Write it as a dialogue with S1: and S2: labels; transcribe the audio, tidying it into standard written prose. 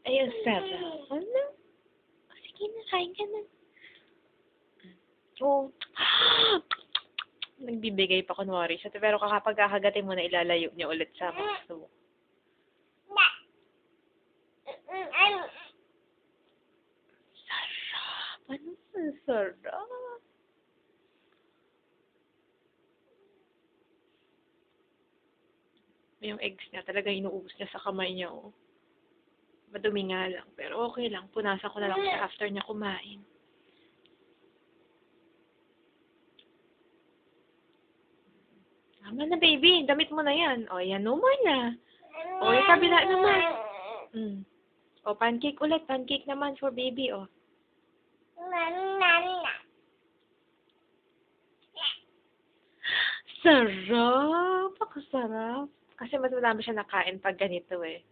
S1: Ayun, sarap. Ano? Sige na, kain ka na. Oo. Nagbibigay pa kunwari siya. Pero kapag kakagatin mo na, ilalayo niya ulit sa gusto. Sarap. Ano ang sarap? Yung eggs niya, talaga inuubos niya sa kamay niya, oh. Madumi nga lang. Pero okay lang. Punasan ko na lang siya after niya kumain. Tama na, baby. Damit mo na yan. O, yan naman na. O, yung kabila naman. O, pancake ulit. Pancake naman for baby, o. Sarap! Pakasarap. Kasi mas madami siya nakain pag ganito, eh.